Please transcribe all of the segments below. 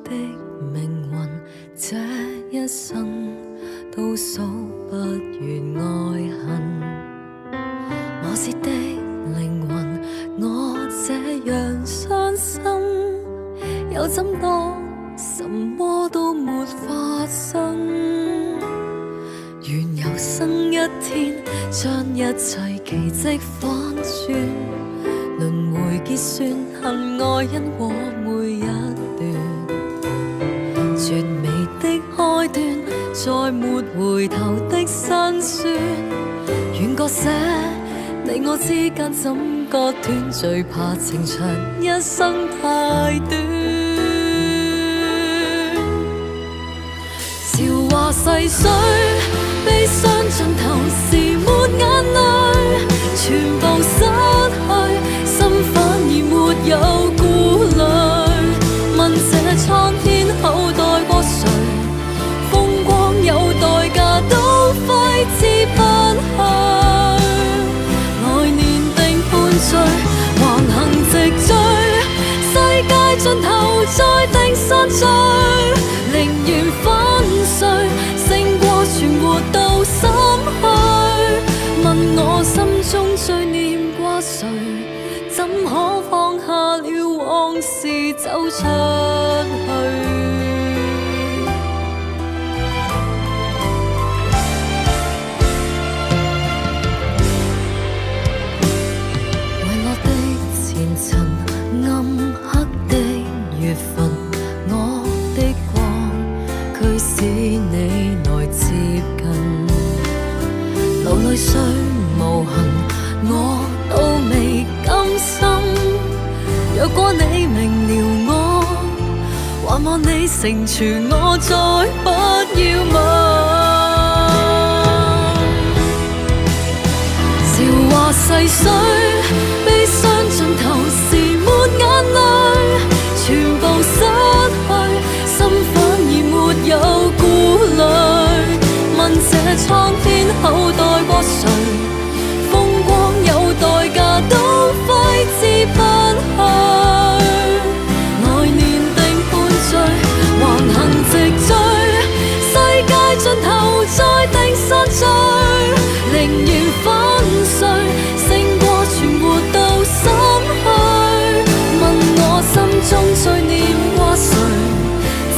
的命運，這一生都數不完愛恨。我是的靈魂，我這樣傷心，又怎當什麼都沒發生？願有生一天，將一切奇蹟反轉，輪迴結算，恨愛因果每一段，絕美的開端，再沒回頭的辛酸。願割捨你我之間怎割斷，最怕情長一生太短。韶華逝水，悲傷盡頭是沒眼淚，全部失去，心反而沒有顧慮。問這蒼天厚待過誰？風光有代價都揮之不去。來年定判罪，橫行直追，世界盡頭再定散聚。寧願粉碎，勝過存活到心虛。問我心中最念掛誰？怎可放下了往事走出去？遺落的前塵，暗黑的月份，我的光驅使你來接近。流淚雖無痕，我都未甘心。若果你明了我，還望你成全我，再不要問。韶華逝水，悲傷盡頭是沒眼淚，全部失去，心反而沒有顧慮。問這蒼天厚待過誰？風光有代價都揮之不去。來年定判罪，橫行直追，世界盡頭再定散聚。寧願粉碎，勝過存活到心虛。問我心中最念掛誰？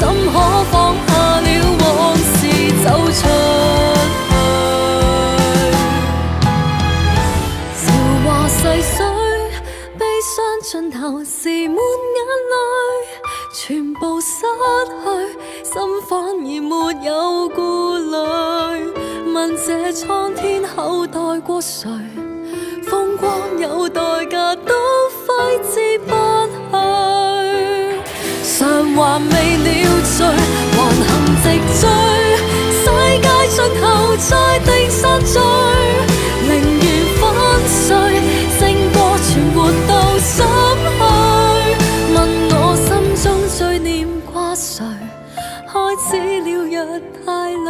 怎可放下了往事走出去？韶華逝水，悲傷盡頭是沒眼淚，全部失去，心反而沒有顧慮。問這蒼天厚待過誰？風光有代價都揮之不去。償還未了罪，橫行直追，世界盡頭再定散聚。寧願粉碎，勝過存活到心虛。問我心中最念掛誰？開始了若太累。